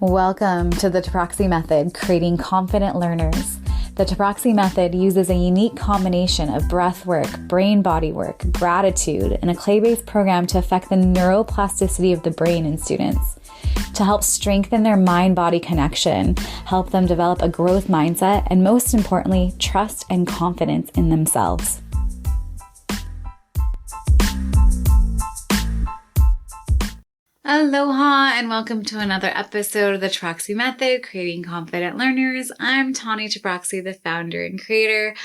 Welcome to the Taproxy Method, creating confident learners. The Taproxy Method uses a unique combination of breath work, brain-body work, gratitude, and a clay-based program to affect the neuroplasticity of the brain in students, to help strengthen their mind-body connection, help them develop a growth mindset, and most importantly, trust and confidence in themselves. Aloha and welcome to another episode of the Taproxy Method, creating confident learners. I'm Tani Taproxy, the founder and creator.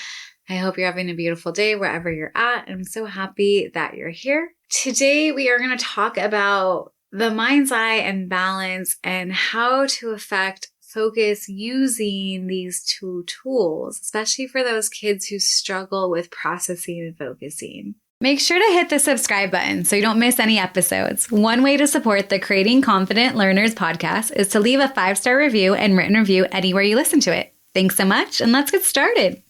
I hope you're having a beautiful day wherever you're at. I'm so happy that you're here. Today we are going to talk about the mind's eye and balance and how to affect focus using these two tools, especially for those kids who struggle with processing and focusing. Make sure to hit the subscribe button so you don't miss any episodes. One way to support the Creating Confident Learners podcast is to leave a 5-star review and written review anywhere you listen to it. Thanks so much, and let's get started.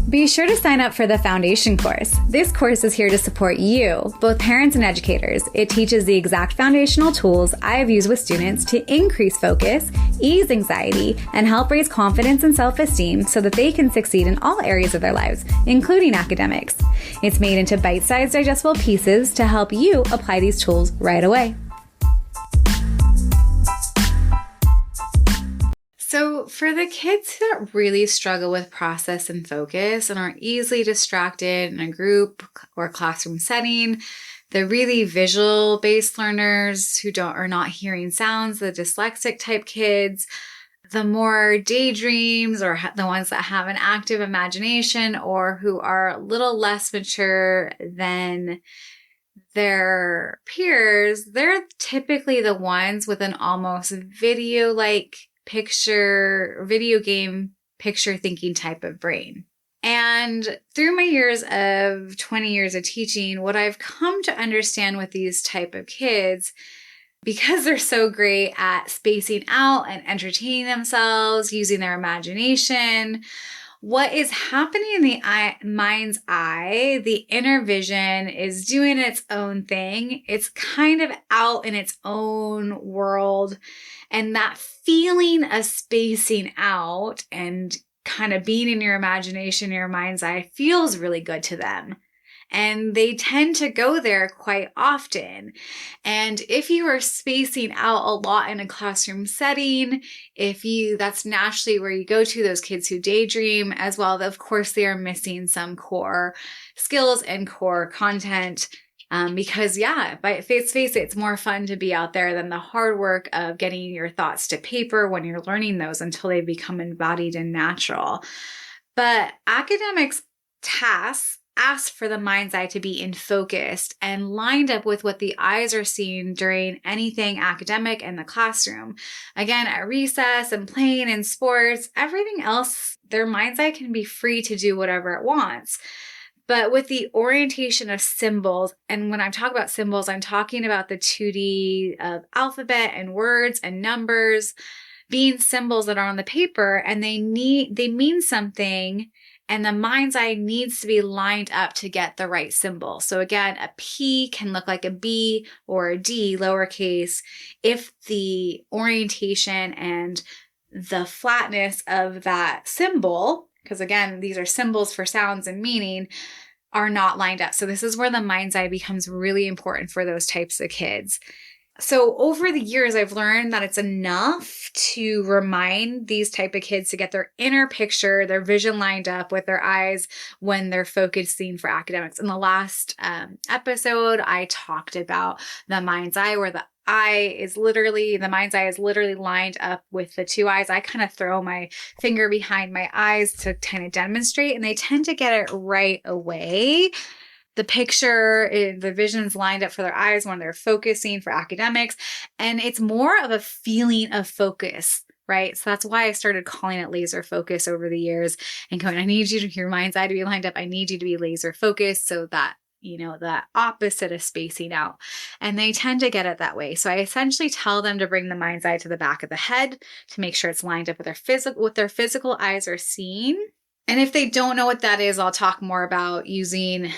Be sure to sign up for the Foundation course. This course is here to support you, both parents and educators. It teaches the exact foundational tools I have used with students to increase focus, ease anxiety, and help raise confidence and self-esteem so that they can succeed in all areas of their lives, including academics. It's made into bite-sized digestible pieces to help you apply these tools right away. So for the kids that really struggle with process and focus and are easily distracted in a group or classroom setting, the really visual-based learners who are not hearing sounds, the dyslexic type kids, the more daydreams or the ones that have an active imagination or who are a little less mature than their peers, they're typically the ones with an almost video-like video game picture thinking type of brain. And through my years of 20 years of teaching, what I've come to understand with these type of kids, because they're so great at spacing out and entertaining themselves, using their imagination, what is happening in the mind's eye, the inner vision is doing its own thing. It's kind of out in its own world. And that feeling of spacing out and kind of being in your imagination, your mind's eye feels really good to them. And they tend to go there quite often. And if you are spacing out a lot in a classroom setting, that's naturally where you go to, those kids who daydream as well. Of course, they are missing some core skills and core content. Because face it, it's more fun to be out there than the hard work of getting your thoughts to paper when you're learning those until they become embodied and natural. But academics tasks ask for the mind's eye to be in focused and lined up with what the eyes are seeing during anything academic in the classroom. Again, at recess and playing and sports, everything else, their mind's eye can be free to do whatever it wants. But with the orientation of symbols, and when I talk about symbols, I'm talking about the 2D of alphabet and words and numbers being symbols that are on the paper, and they mean something, and the mind's eye needs to be lined up to get the right symbol. So again, a P can look like a B or a D, lowercase, if the orientation and the flatness of that symbol, because again, these are symbols for sounds and meaning, are not lined up. So this is where the mind's eye becomes really important for those types of kids. So over the years, I've learned that it's enough to remind these type of kids to get their inner picture, their vision lined up with their eyes when they're focusing for academics. In the last episode, I talked about the mind's eye, where the mind's eye is literally lined up with the two eyes. I kind of throw my finger behind my eyes to kind of demonstrate, and they tend to get it right away. The the vision's lined up for their eyes when they're focusing for academics, and it's more of a feeling of focus, right? So that's why I started calling it laser focus over the years and going, I need your mind's eye to be lined up. I need you to be laser focused so that the opposite of spacing out. And they tend to get it that way. So I essentially tell them to bring the mind's eye to the back of the head to make sure it's lined up with their physical eyes are seeing. And if they don't know what that is, I'll talk more about using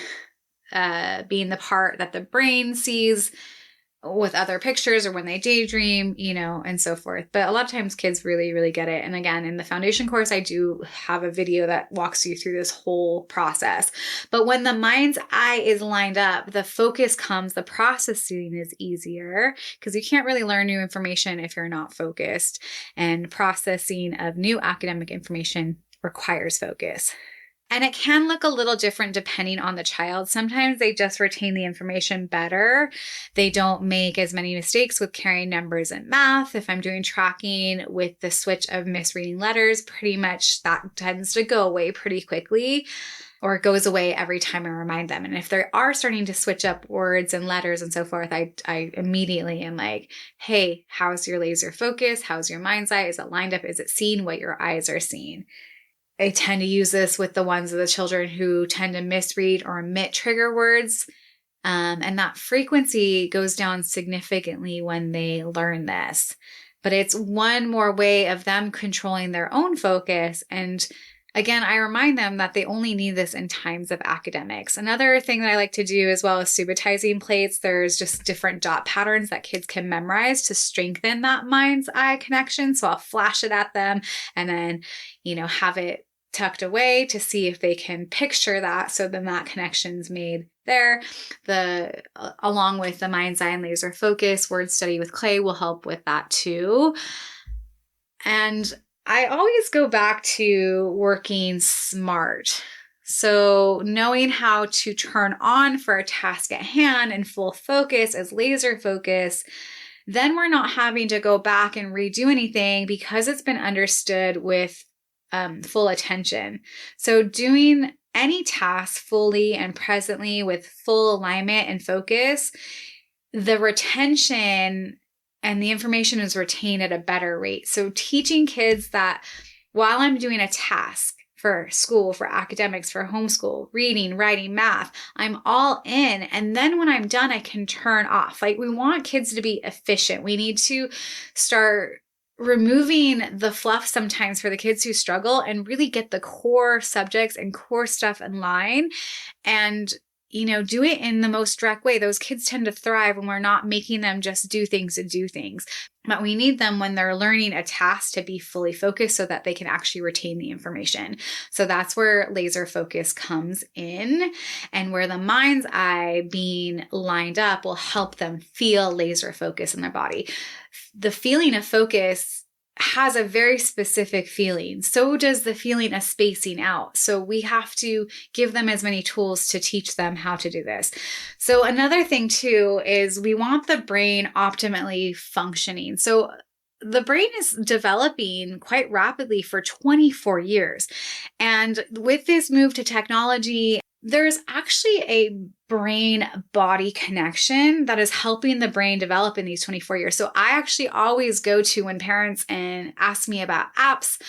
being the part that the brain sees with other pictures or when they daydream, and so forth. But a lot of times kids really, really get it. And again, in the foundation course, I do have a video that walks you through this whole process. But when the mind's eye is lined up, the focus comes, the processing is easier because you can't really learn new information if you're not focused. And processing of new academic information requires focus. And it can look a little different depending on the child. Sometimes they just retain the information better. They don't make as many mistakes with carrying numbers in math. If I'm doing tracking with the switch of misreading letters, pretty much that tends to go away pretty quickly, or it goes away every time I remind them. And if they are starting to switch up words and letters and so forth, I immediately am like, hey, how's your laser focus? How's your mind's eye? Is it lined up? Is it seeing what your eyes are seeing? I tend to use this with the ones of the children who tend to misread or omit trigger words. And that frequency goes down significantly when they learn this. But it's one more way of them controlling their own focus. And again, I remind them that they only need this in times of academics. Another thing that I like to do as well as subitizing plates, there's just different dot patterns that kids can memorize to strengthen that mind's eye connection. So I'll flash it at them and then, have it tucked away to see if they can picture that. So then that connection's made there. Along with the mind's eye and laser focus, word study with clay will help with that too. And I always go back to working smart. So knowing how to turn on for a task at hand and full focus as laser focus, then we're not having to go back and redo anything because it's been understood with full attention. So doing any task fully and presently with full alignment and focus, the retention and the information is retained at a better rate. So teaching kids that while I'm doing a task for school, for academics, for homeschool, reading, writing, math, I'm all in. And then when I'm done, I can turn off. Like, we want kids to be efficient. We need to start removing the fluff sometimes for the kids who struggle and really get the core subjects and core stuff in line and, do it in the most direct way. Those kids tend to thrive when we're not making them just do things to do things. But we need them when they're learning a task to be fully focused so that they can actually retain the information. So that's where laser focus comes in, and where the mind's eye being lined up will help them feel laser focus in their body. The feeling of focus has a very specific feeling. So does the feeling of spacing out. So we have to give them as many tools to teach them how to do this. So another thing too is we want the brain optimally functioning. So the brain is developing quite rapidly for 24 years. And with this move to technology, there's actually a brain-body connection that is helping the brain develop in these 24 years. So I actually always go to, when parents and ask me about apps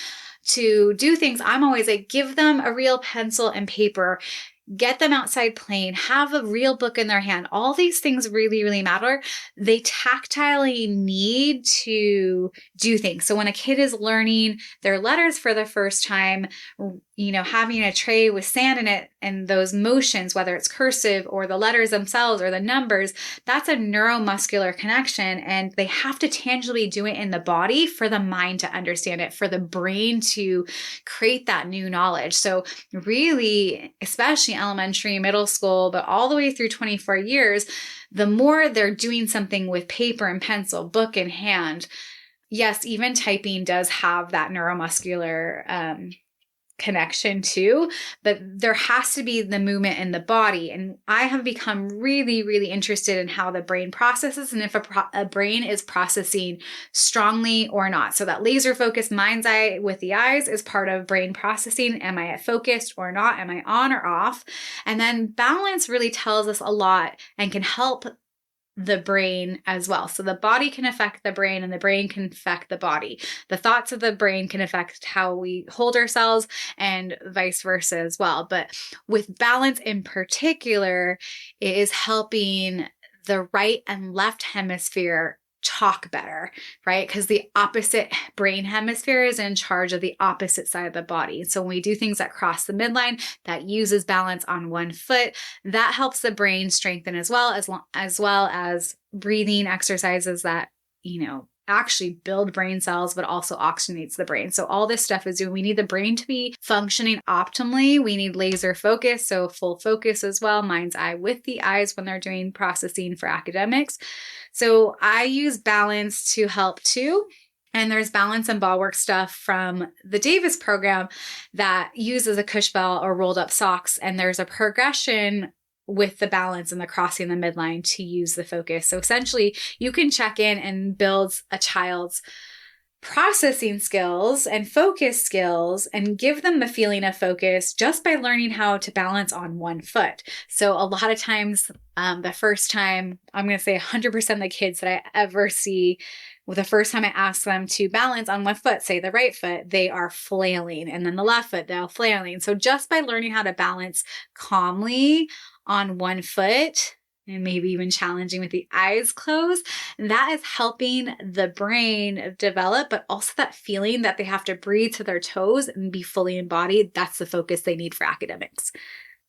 to do things, I'm always like, give them a real pencil and paper, get them outside playing, have a real book in their hand. All these things really, really matter. They tactilely need to do things. So when a kid is learning their letters for the first time, having a tray with sand in it and those motions, whether it's cursive or the letters themselves or the numbers, that's a neuromuscular connection. And they have to tangibly do it in the body for the mind to understand it, for the brain to create that new knowledge. So really, especially elementary, middle school, but all the way through 24 years, the more they're doing something with paper and pencil, book in hand, yes, even typing does have that neuromuscular connection too, but there has to be the movement in the body. And I have become really, really interested in how the brain processes and if a brain is processing strongly or not. So that laser focused mind's eye with the eyes is part of brain processing. Am I focused or not? Am I on or off? And then balance really tells us a lot and can help the brain as well. So the body can affect the brain and the brain can affect the body. The thoughts of the brain can affect how we hold ourselves and vice versa as well. But with balance in particular, it is helping the right and left hemisphere talk better, right? Because the opposite brain hemisphere is in charge of the opposite side of the body. So when we do things that cross the midline, that uses balance on one foot, that helps the brain strengthen as well as breathing exercises that, actually build brain cells, but also oxygenates the brain. So all this stuff is doing, we need the brain to be functioning optimally. We need laser focus, so full focus as well, mind's eye with the eyes when they're doing processing for academics. So I use balance to help too. And there's balance and ball work stuff from the Davis program that uses a cush ball or rolled up socks. And there's a progression with the balance and the crossing the midline to use the focus. So essentially you can check in and build a child's processing skills and focus skills and give them the feeling of focus just by learning how to balance on one foot. So a lot of times, the first time, I'm going to say 100% of the kids that I ever see, well, the first time I ask them to balance on one foot, say the right foot, they are flailing. And then the left foot, they're flailing. So just by learning how to balance calmly on one foot, and maybe even challenging with the eyes closed, that is helping the brain develop, but also that feeling that they have to breathe to their toes and be fully embodied. That's the focus they need for academics.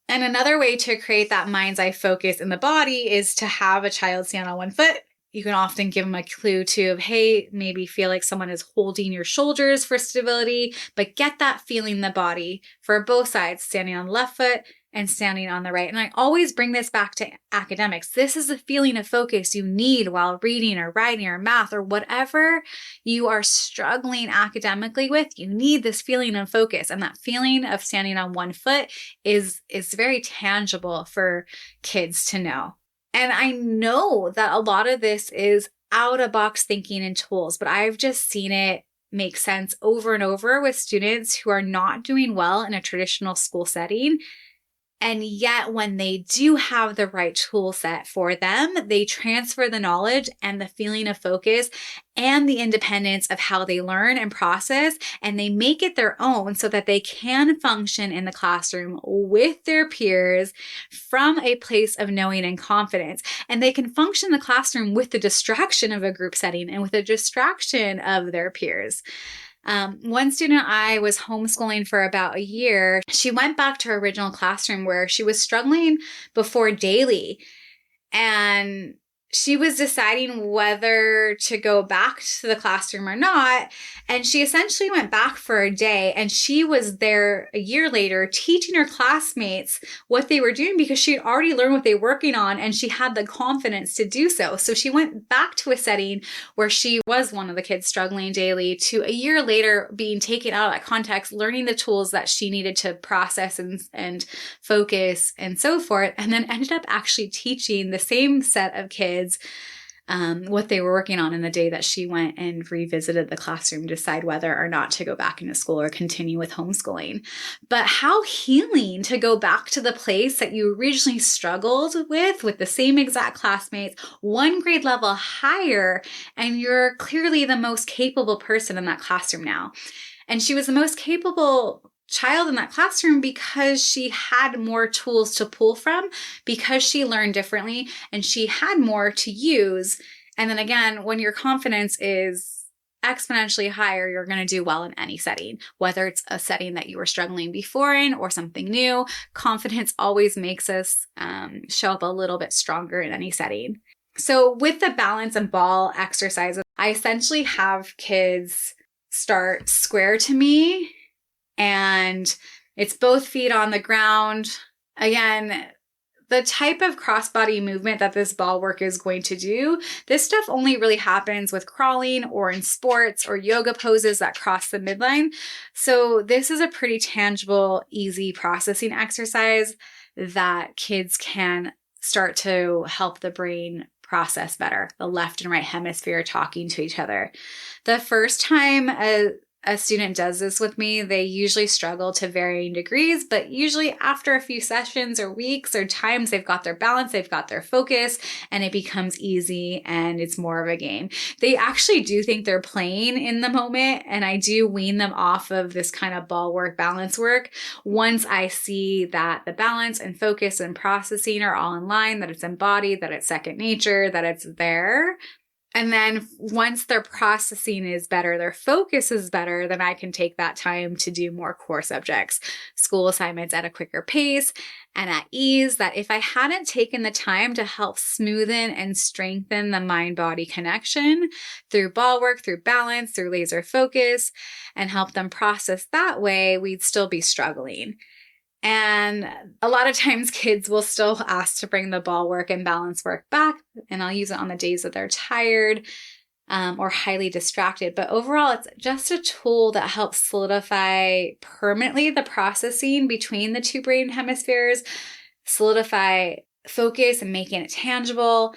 And another way to create that mind's eye focus in the body is to have a child stand on one foot. You can often give them a clue to, hey, maybe feel like someone is holding your shoulders for stability, but get that feeling in the body for both sides, standing on the left foot and standing on the right. And I always bring this back to academics. This is the feeling of focus you need while reading or writing or math or whatever you are struggling academically with. You need this feeling of focus. And that feeling of standing on one foot is very tangible for kids to know. And I know that a lot of this is out of box thinking and tools, but I've just seen it make sense over and over with students who are not doing well in a traditional school setting. And yet when they do have the right tool set for them, they transfer the knowledge and the feeling of focus and the independence of how they learn and process, and they make it their own so that they can function in the classroom with their peers from a place of knowing and confidence. And they can function in the classroom with the distraction of a group setting and with the distraction of their peers. One student I was homeschooling for about a year, she went back to her original classroom where she was struggling before daily, and she was deciding whether to go back to the classroom or not. And she essentially went back for a day, and she was there a year later teaching her classmates what they were doing because she had already learned what they were working on and she had the confidence to do so. So she went back to a setting where she was one of the kids struggling daily to a year later being taken out of that context, learning the tools that she needed to process and focus and so forth, and then ended up actually teaching the same set of kids what they were working on in the day that she went and revisited the classroom to decide whether or not to go back into school or continue with homeschooling. But how healing to go back to the place that you originally struggled with the same exact classmates, one grade level higher, and you're clearly the most capable person in that classroom now. And she was the most capable child in that classroom because she had more tools to pull from, because she learned differently and she had more to use. And then again, when your confidence is exponentially higher, you're going to do well in any setting, whether it's a setting that you were struggling before in or something new. Confidence always makes us show up a little bit stronger in any setting. So with the balance and ball exercises, I essentially have kids start square to me, and it's both feet on the ground. Again, the type of crossbody movement that this ball work is going to do, this stuff only really happens with crawling or in sports or yoga poses that cross the midline. So this is a pretty tangible, easy processing exercise that kids can start to help the brain process better, the left and right hemisphere talking to each other. The first time a student does this with me, they usually struggle to varying degrees, but usually after a few sessions or weeks or times, they've got their balance, they've got their focus, and it becomes easy and it's more of a game. They actually do think they're playing in the moment, and I do wean them off of this kind of ball work, balance work once I see that the balance and focus and processing are all in line, that it's embodied, that it's second nature, that it's there. And then once their processing is better, their focus is better, then I can take that time to do more core subjects, school assignments at a quicker pace and at ease, that if I hadn't taken the time to help smoothen and strengthen the mind-body connection through ball work, through balance, through laser focus, and help them process that way, we'd still be struggling. And a lot of times kids will still ask to bring the ball work and balance work back, and I'll use it on the days that they're tired or highly distracted. But overall, it's just a tool that helps solidify permanently the processing between the two brain hemispheres, solidify focus and making it tangible.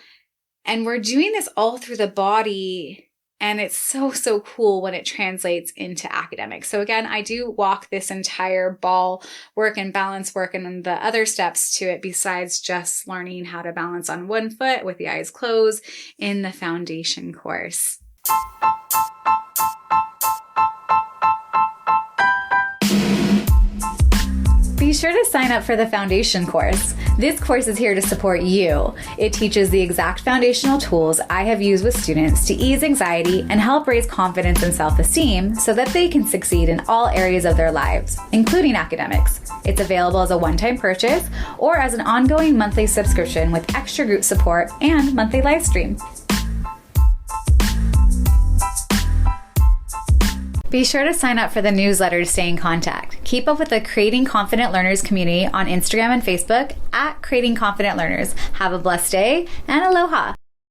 And we're doing this all through the body. And it's so, so cool when it translates into academics. So again, I do walk this entire ball work and balance work and the other steps to it besides just learning how to balance on one foot with the eyes closed in the foundation course. Be sure to sign up for the foundation course. This course is here to support you. It teaches the exact foundational tools I have used with students to ease anxiety and help raise confidence and self-esteem so that they can succeed in all areas of their lives, including academics. It's available as a one-time purchase or as an ongoing monthly subscription with extra group support and monthly live stream. Be sure to sign up for the newsletter to stay in contact. Keep up with the Creating Confident Learners community on Instagram and Facebook at Creating Confident Learners. Have a blessed day and aloha.